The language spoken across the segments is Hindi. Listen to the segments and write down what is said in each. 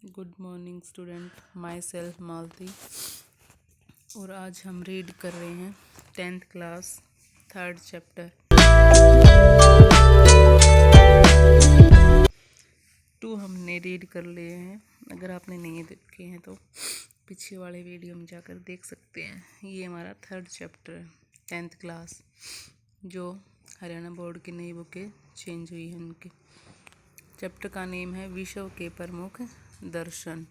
Good morning student, myself Malti. और आज हम रीड कर रहे हैं 10th क्लास 3rd चैप्टर 2 हमने रीड कर लिए हैं। अगर आपने नहीं देखे हैं तो पीछे वाले वीडियो में जाकर देख सकते हैं। ये हमारा 3rd चैप्टर है 10th क्लास, जो हरियाणा बोर्ड की नई बुकें चेंज हुई है उनकी। चैप्टर का नेम है विश्व के प्रमुख दर्शन।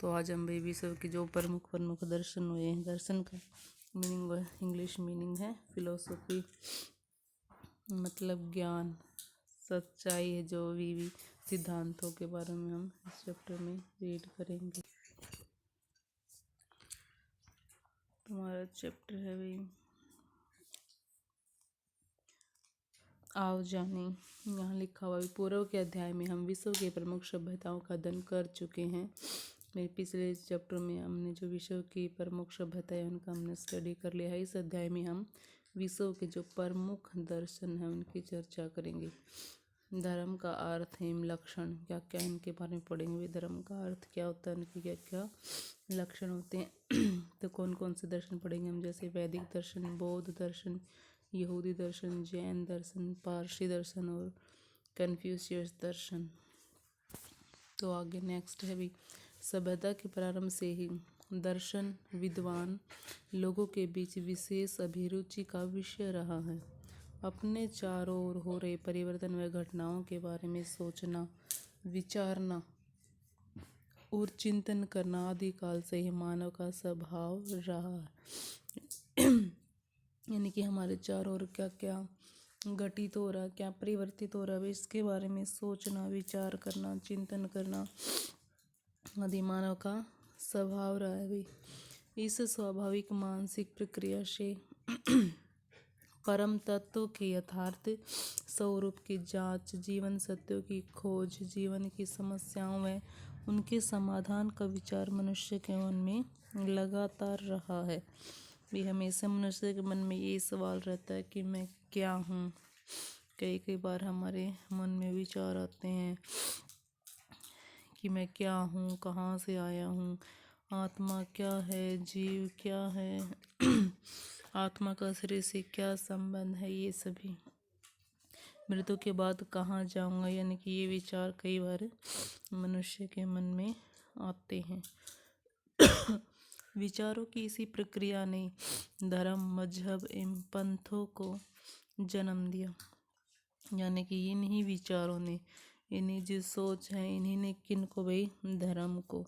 तो आज हम भाई विश्व के जो प्रमुख दर्शन हुए हैं, दर्शन का मीनिंग इंग्लिश मीनिंग है फिलोसफी, मतलब ज्ञान, सच्चाई है, जो भी सिद्धांतों के बारे में हम इस चैप्टर में रीड करेंगे। तुम्हारा चैप्टर है भाई आओ जाने। यहाँ लिखा हुआ पूर्व के अध्याय में हम विश्व के प्रमुख सभ्यताओं का अध्ययन कर चुके हैं। मेरे पिछले चैप्टर में हमने जो विश्व की प्रमुख सभ्यता है उनका हमने स्टडी कर लिया है। इस अध्याय में हम विश्व के जो प्रमुख दर्शन हैं उनकी चर्चा करेंगे। धर्म का अर्थ एवं लक्षण क्या क्या इनके बारे में पढ़ेंगे। धर्म का अर्थ क्या होता है, उनके क्या क्या लक्षण होते हैं। तो कौन कौन से दर्शन पढ़ेंगे हम, जैसे वैदिक दर्शन, बौद्ध दर्शन, यहूदी दर्शन, जैन दर्शन, पारसी दर्शन और कन्फ्यूशियस दर्शन। तो आगे नेक्स्ट है भी सभ्यता के प्रारंभ से ही दर्शन विद्वान लोगों के बीच विशेष अभिरुचि का विषय रहा है। अपने चारों ओर हो रहे परिवर्तन व घटनाओं के बारे में सोचना, विचारना और चिंतन करना आदिकाल से ही मानव का स्वभाव रहा है। यानी कि हमारे चारों ओर क्या क्या घटित हो रहा, क्या परिवर्तित हो रहा है, इसके बारे में सोचना, विचार करना, चिंतन करना आदि मानव का स्वभाव रहा है भाई। इस स्वाभाविक मानसिक प्रक्रिया से परम तत्व के यथार्थ स्वरूप की जांच, जीवन सत्यों की खोज, जीवन की समस्याओं में उनके समाधान का विचार मनुष्य के मन में लगातार रहा है। भी हमेशा मनुष्य के मन में ये सवाल रहता है कि मैं क्या हूँ। कई कई बार हमारे मन में विचार आते हैं कि मैं क्या हूँ, कहाँ से आया हूँ, आत्मा क्या है, जीव क्या है, आत्मा का शरीर से क्या संबंध है, ये सभी मृत्यु के बाद कहाँ जाऊँगा, यानी कि ये विचार कई बार मनुष्य के मन में आते हैं। विचारों की इसी प्रक्रिया ने धर्म, मजहब एवं पंथों को जन्म दिया। यानी कि इन्हीं विचारों ने, इन्हीं जो सोच है, इन्हीं ने किन को भाई, धर्म को,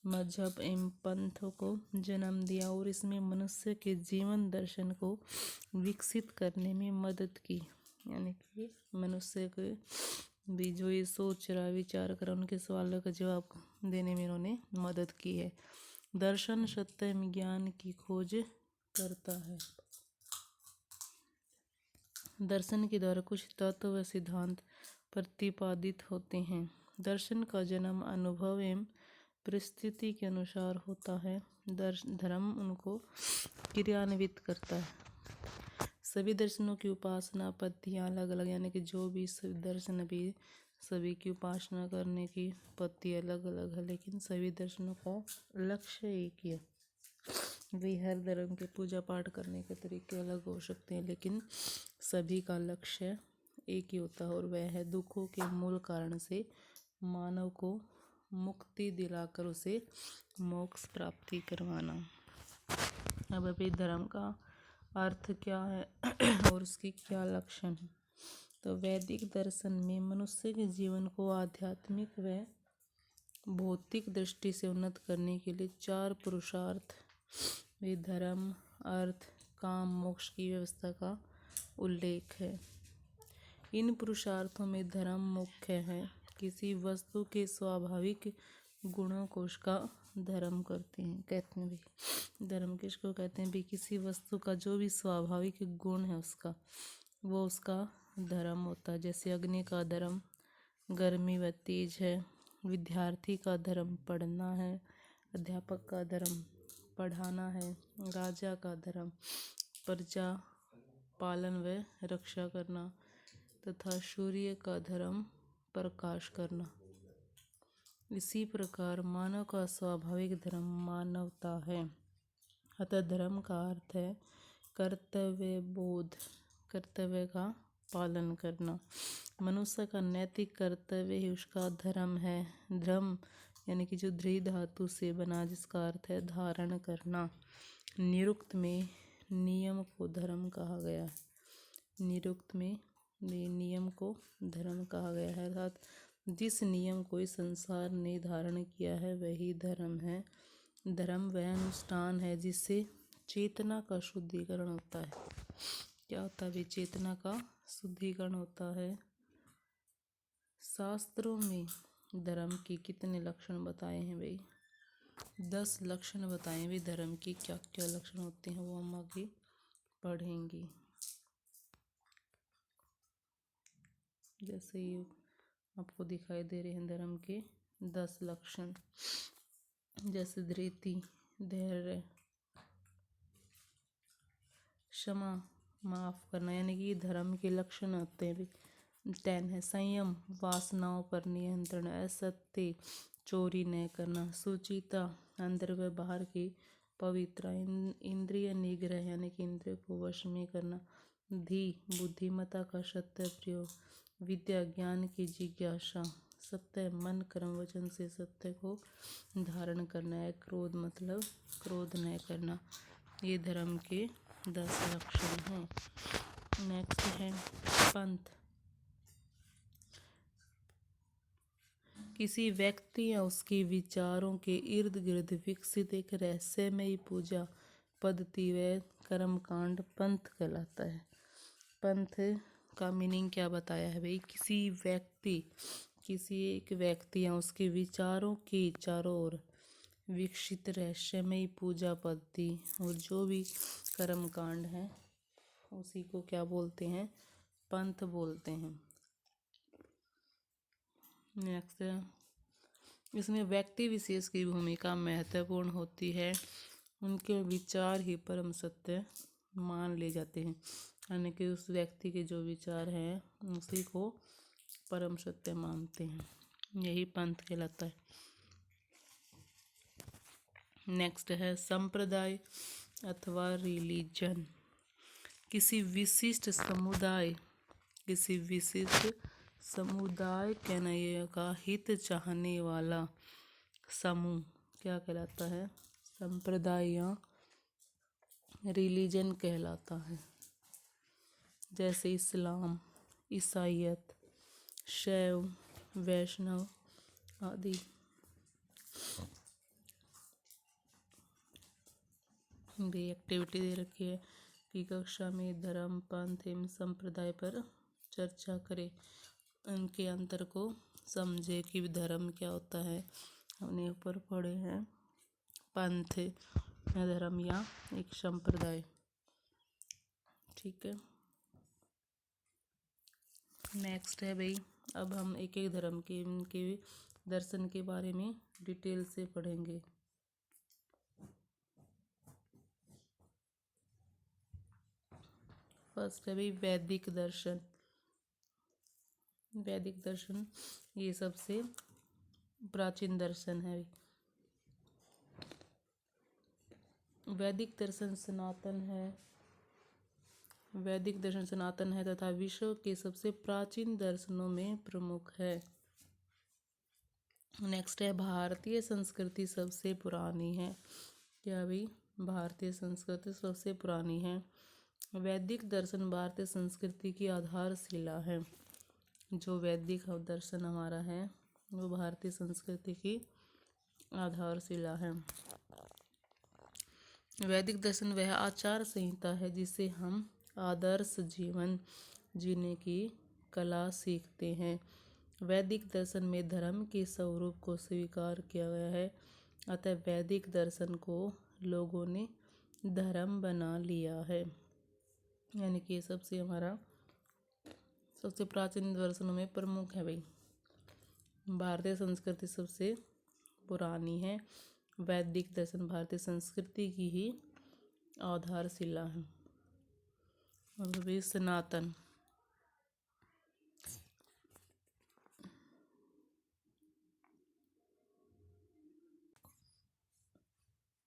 मजहब एवं पंथों को जन्म दिया और इसमें मनुष्य के जीवन दर्शन को विकसित करने में मदद की। यानी कि मनुष्य को भी जो ये सोच रहा, विचार कर, उनके सवालों का जवाब देने में इन्होंने मदद की है। दर्शन सत्य में ज्ञान की खोज करता है। दर्शन के द्वारा कुछ तत्व व सिद्धांत प्रतिपादित होते हैं। दर्शन का जन्म अनुभव एवं परिस्थिति के अनुसार होता है। धर्म उनको क्रियान्वित करता है। सभी दर्शनों की उपासना पद्धतियाँ अलग अलग, यानी कि जो भी दर्शन भी सभी की उपासना करने की पद्धति अलग अलग है, लेकिन सभी दर्शनों का लक्ष्य एक ही है। वे हर धर्म के पूजा पाठ करने के तरीके अलग हो सकते हैं, लेकिन सभी का लक्ष्य एक ही होता है और वह है दुखों के मूल कारण से मानव को मुक्ति दिलाकर उसे मोक्ष प्राप्ति करवाना। अब अभी धर्म का अर्थ क्या है और उसकी क्या लक्षण है। तो वैदिक दर्शन में मनुष्य के जीवन को आध्यात्मिक व भौतिक दृष्टि से उन्नत करने के लिए 4 पुरुषार्थ, वे धर्म, अर्थ, काम, मोक्ष की व्यवस्था का उल्लेख है। इन पुरुषार्थों में धर्म मुख्य है। किसी वस्तु के स्वाभाविक गुणों को उसका धर्म कहते हैं भी। धर्म किसको कहते हैं भी, किसी वस्तु का जो भी स्वाभाविक गुण है उसका, वो उसका धर्म होता है। जैसे अग्नि का धर्म गर्मी व तेज है, विद्यार्थी का धर्म पढ़ना है, अध्यापक का धर्म पढ़ाना है, राजा का धर्म प्रजा पालन व रक्षा करना, तथा सूर्य का धर्म प्रकाश करना। इसी प्रकार मानव का स्वाभाविक धर्म मानवता है। अतः धर्म का अर्थ है कर्तव्य बोध, कर्तव्य का पालन करना। मनुष्य का नैतिक कर्तव्य ही उसका धर्म है। धर्म यानी कि जो धृ धातु से बना, जिसका अर्थ है धारण करना। निरुक्त में नियम को धर्म कहा गया है। निरुक्त में नियम को धर्म कहा गया है, अर्थात जिस नियम को इस संसार ने धारण किया है वही धर्म है। धर्म वह अनुष्ठान है जिससे चेतना का शुद्धिकरण होता है। क्या होता है? चेतना का शुद्धिकरण होता है। शास्त्रों में धर्म के कितने लक्षण बताए हैं भाई? 10 लक्षण बताए भाई धर्म के। क्या क्या लक्षण होते हैं वो हम आगे पढ़ेंगे। जैसे ये आपको दिखाई दे रहे हैं धर्म के 10 लक्षण, जैसे धृति, धैर्य, क्षमा, माफ करना, यानी कि धर्म के लक्षण आते हैं। 10 है संयम, वासनाओं पर नियंत्रण, असत्य, चोरी न करना, सुचिता, अंदर व बाहर की पवित्र, इंद्रिय निग्रह यानी कि इंद्रिय को वश में करना, धी बुद्धिमत्ता का सत्य प्रयोग, विद्या ज्ञान की जिज्ञासा, सत्य मन कर्म वचन से सत्य को धारण करना है, क्रोध मतलब क्रोध न करना। ये धर्म के 10 लक्षण हैं। नेक्स्ट है पंथ। किसी व्यक्ति या उसके विचारों के इर्द गिर्द विकसित एक रहस्यमयी पूजा पद्धति व कर्मकांड पंथ कहलाता है। पंथ का मीनिंग क्या बताया है भाई? किसी एक व्यक्ति या उसके विचारों के चारों ओर विकसित रहस्यमयी पूजा पद्धति और जो भी कर्मकांड है उसी को क्या बोलते हैं? पंथ बोलते हैं। नेक्स्ट, इसमें व्यक्ति विशेष की भूमिका महत्वपूर्ण होती है। उनके विचार ही परम सत्य मान ले जाते हैं, यानी कि उस व्यक्ति के जो विचार हैं उसी को परम सत्य मानते हैं। यही पंथ कहलाता है। नेक्स्ट है संप्रदाय अथवा रिलीजन। किसी विशिष्ट समुदाय के का हित चाहने वाला समूह क्या कहलाता है? संप्रदाय या रिलीजन कहलाता है। जैसे इस्लाम, ईसाईयत, शैव, वैष्णव आदि। भी एक्टिविटी दे रखी है कि कक्षा में धर्म, पंथ एवं संप्रदाय पर चर्चा करें, उनके अंतर को समझे कि धर्म क्या होता है। हमने ऊपर पढ़े हैं पंथ या धर्म या एक संप्रदाय। ठीक है। नेक्स्ट है भाई, अब हम एक एक धर्म के उनके दर्शन के बारे में डिटेल से पढ़ेंगे। फर्स्ट है भाई वैदिक दर्शन। वैदिक दर्शन ये सबसे प्राचीन दर्शन है। वैदिक दर्शन सनातन है तथा विश्व के सबसे प्राचीन दर्शनों में प्रमुख है। नेक्स्ट है भारतीय संस्कृति सबसे पुरानी है। क्या भाई? भारतीय संस्कृति सबसे पुरानी है। वैदिक दर्शन भारतीय संस्कृति की आधारशिला है। जो वैदिक दर्शन हमारा है वो भारतीय संस्कृति की आधारशिला है। वैदिक दर्शन वह आचार संहिता है जिससे हम आदर्श जीवन जीने की कला सीखते हैं। वैदिक दर्शन में धर्म के स्वरूप को स्वीकार किया गया है, अतः वैदिक दर्शन को लोगों ने धर्म बना लिया है। यानी कि सबसे हमारा सबसे प्राचीन दर्शनों में प्रमुख है भाई। भारतीय संस्कृति सबसे पुरानी है। वैदिक दर्शन भारतीय संस्कृति की ही आधारशिला है। और भी सनातन।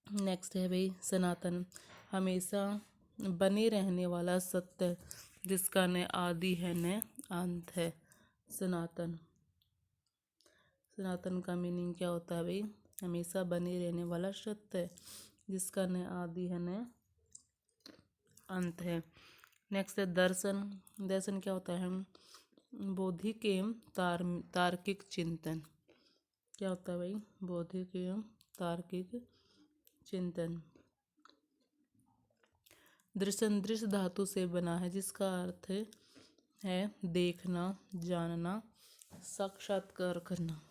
नेक्स्ट है भाई सनातन, हमेशा बने रहने वाला सत्य जिसका न आदि है न अंत है। सनातन, सनातन का मीनिंग क्या होता है भाई? हमेशा बने रहने वाला सत्य जिसका न आदि है न अंत है। नेक्स्ट है दर्शन, दर्शन क्या होता है? बौद्धिक एवं तार्किक चिंतन। क्या होता है भाई? बौद्धिक एवं तार्किक चिंतन। दर्शन दृश्य धातु से बना है जिसका अर्थ है देखना, जानना, साक्षात्कार करना।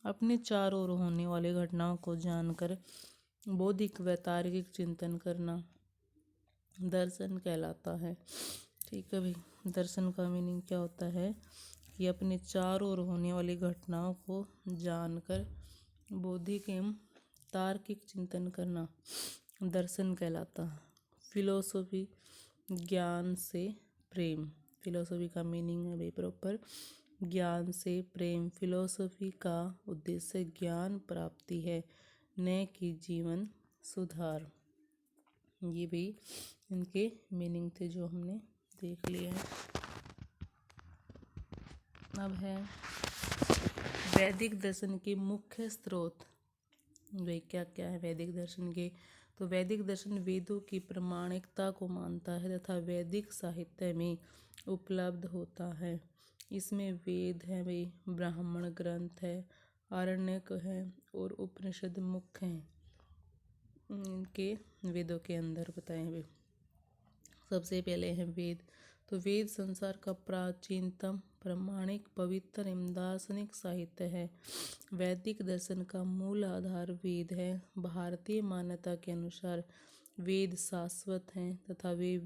अपने चारों ओर होने वाली घटनाओं को जानकर बौद्धिक व तार्किक चिंतन करना दर्शन कहलाता है। ठीक है भाई, दर्शन का मीनिंग क्या होता है कि अपने चारों ओर होने वाली घटनाओं को जानकर बौद्धिक एवं तार्किक चिंतन करना दर्शन कहलाता है। फिलोसॉफी, ज्ञान से प्रेम। फिलोसॉफी का मीनिंग है भाई प्रॉपर ज्ञान से प्रेम। फिलोसॉफी का उद्देश्य ज्ञान प्राप्ति है, न कि जीवन सुधार। ये भी इनके मीनिंग थे जो हमने देख लिए हैं। अब है वैदिक दर्शन के मुख्य स्रोत। वे क्या क्या है वैदिक दर्शन के? तो वैदिक दर्शन वेदों की प्रामाणिकता को मानता है तथा वैदिक साहित्य में उपलब्ध होता है। इसमें वेद है भाई, ब्राह्मण ग्रंथ है, आरण्यक है और उपनिषद मुख्य हैं इनके वेदों के अंदर बताए हुए। सबसे पहले है वेद। तो वेद संसार का प्राचीनतम प्रामाणिक पवित्र एवं दार्शनिक साहित्य है। वैदिक दर्शन का मूल आधार वेद है। भारतीय मान्यता के अनुसार वेद शाश्वत हैं तथा वे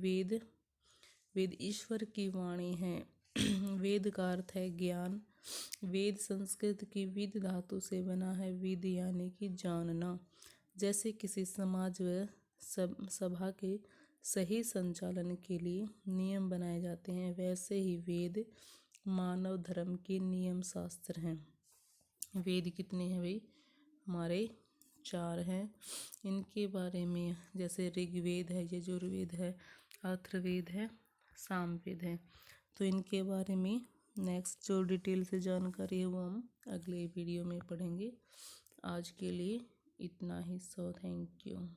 वेद ईश्वर की वाणी है। वेद का अर्थ है ज्ञान। वेद संस्कृत की विद धातु से बना है। विद यानी कि जानना। जैसे किसी समाज व सभा के सही संचालन के लिए नियम बनाए जाते हैं, वैसे ही वेद मानव धर्म के नियम शास्त्र हैं। वेद कितने हैं भाई? हमारे 4 हैं। इनके बारे में जैसे ऋग्वेद है, यजुर्वेद है, अथर्ववेद है, सामवेद है। तो इनके बारे में नेक्स्ट जो डिटेल से जानकारी है वो हम अगले वीडियो में पढ़ेंगे। आज के लिए इतना ही। So thank you.